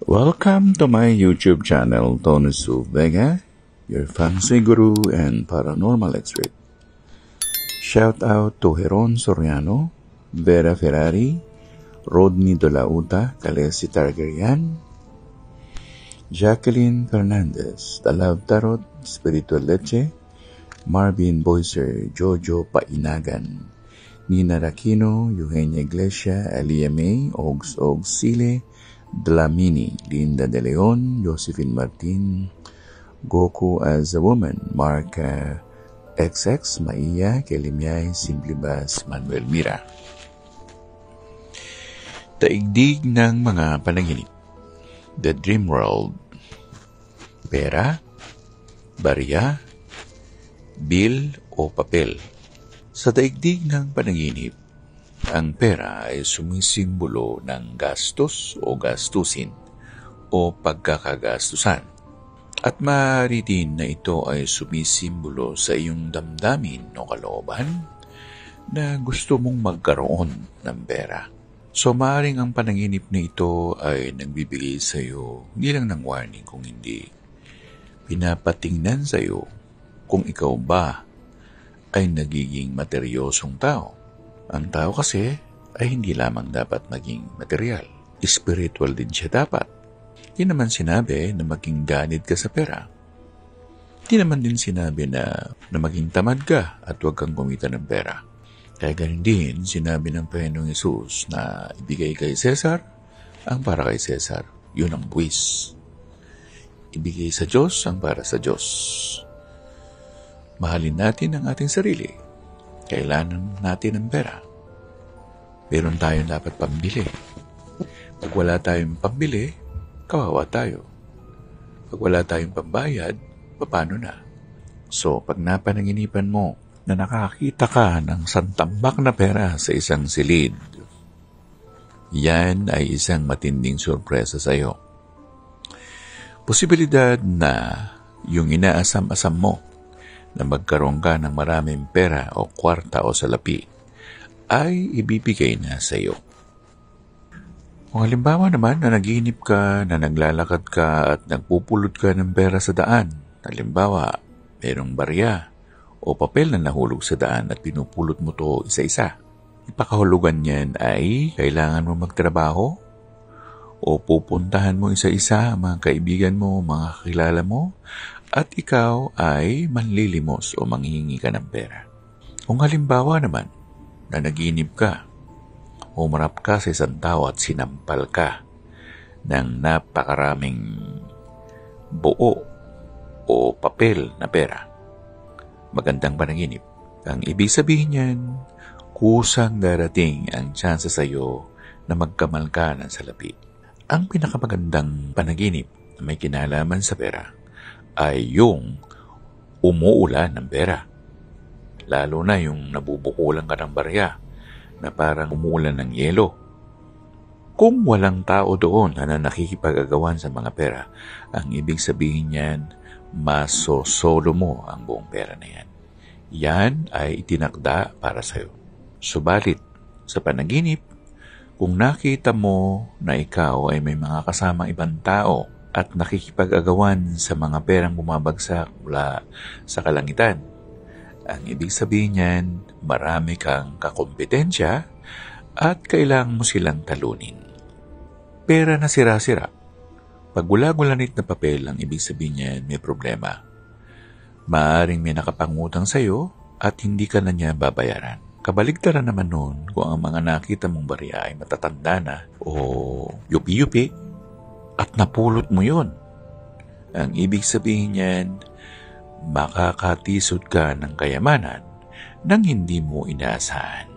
Welcome to my YouTube channel, Tonusu Vega, your fancy guru and paranormal expert. Shout out to Heron Soriano, Vera Ferrari, Rodney Dolauta, Kalesi Targaryen, Jacqueline Fernandez, The Love Tarot, Spiritual Leche, Marvin Boyser, Jojo Painagan, Nina Raquino, Eugenia Iglesia, Alia May, Ogs Sile, Dlamini, Linda De Leon, Josephine Martin, Goku as a Woman, Mark XX, Maiya, Kelimyay, Simple Bas, Manuel Mira. Taigdig ng mga panaginip. The Dream World. Pera, barya, bill o papel. Sa daigdig ng panaginip, ang pera ay sumisimbolo ng gastos o gastusin o pagkakagastusan. At maaari din na ito ay sumisimbolo sa iyong damdamin o kalooban na gusto mong magkaroon ng pera. So maaaring ang panaginip na ito ay nagbibigay sa iyo hindi lang ng warning kung hindi pinapatingnan sa iyo kung ikaw ba ay nagiging materyosong tao. Ang tao kasi ay hindi lamang dapat maging material. Spiritual din siya dapat. Hindi naman sinabi na maging ganid ka sa pera. Hindi naman din sinabi na maging tamad ka at huwag kang kumita ng pera. Kaya ganun din sinabi ng Panginoong Hesus na ibigay kay Cesar ang para kay Cesar. Yun ang buwis. Ibigay sa Diyos ang para sa Diyos. Mahalin natin ang ating sarili. Kailangan natin ng pera. Meron tayong dapat pambili. Pag wala tayong pambili, kawawa tayo. Pag wala tayong pambayad, paano na? So, pag napanaginipan mo na nakakita ka ng santambak na pera sa isang silid, yan ay isang matinding sorpresa sa iyo. Posibilidad na yung inaasam-asam mo na magkaroon ka ng maraming pera o kwarta o salapi ay ibibigay na sa iyo. Kung halimbawa naman na naginip ka, na naglalakad ka at nagpupulot ka ng pera sa daan, halimbawa mayroong barya o papel na nahulog sa daan at pinupulot mo to isa-isa, ipakahulugan niyan ay kailangan mo magtrabaho o pupuntahan mo isa-isa ang mga kaibigan mo, mga kakilala mo, at ikaw ay manlilimos o manghihingi ka ng pera. Kung halimbawa naman na naginip ka, umarap ka sa isang tao at sinampal ka ng napakaraming buo o papel na pera, magandang panaginip. Ang ibig sabihin niyan, kusang darating ang tsansa sa iyo na magkamal ka ng salapi. Ang pinakamagandang panaginip na may kinalaman sa pera ay yung umuulan ng pera. Lalo na yung nabubukulan ka ng barya na parang umuulan ng yelo. Kung walang tao doon na nakikipag-agawan sa mga pera, ang ibig sabihin niyan, masosolo mo ang buong pera na yan. Yan ay itinakda para sa'yo. Subalit, sa panaginip, kung nakita mo na ikaw ay may mga kasamang ibang tao at nakikipag-agawan sa mga perang bumabagsak mula sa kalangitan, ang ibig sabihin niyan, marami kang kakompetensya at kailangan mo silang talunin. Pera na sira-sira. Pag gula-gulanit na papel, ang ibig sabihin niyan, may problema. Maaaring may nakapangutang sa'yo at hindi ka na niya babayaran. Kabaligtaran naman nun kung ang mga nakita mong barya ay matatanda na o yupi-yupi at napulot mo yun. Ang ibig sabihin niyan, makakatisod ka ng kayamanan nang hindi mo inaasahan.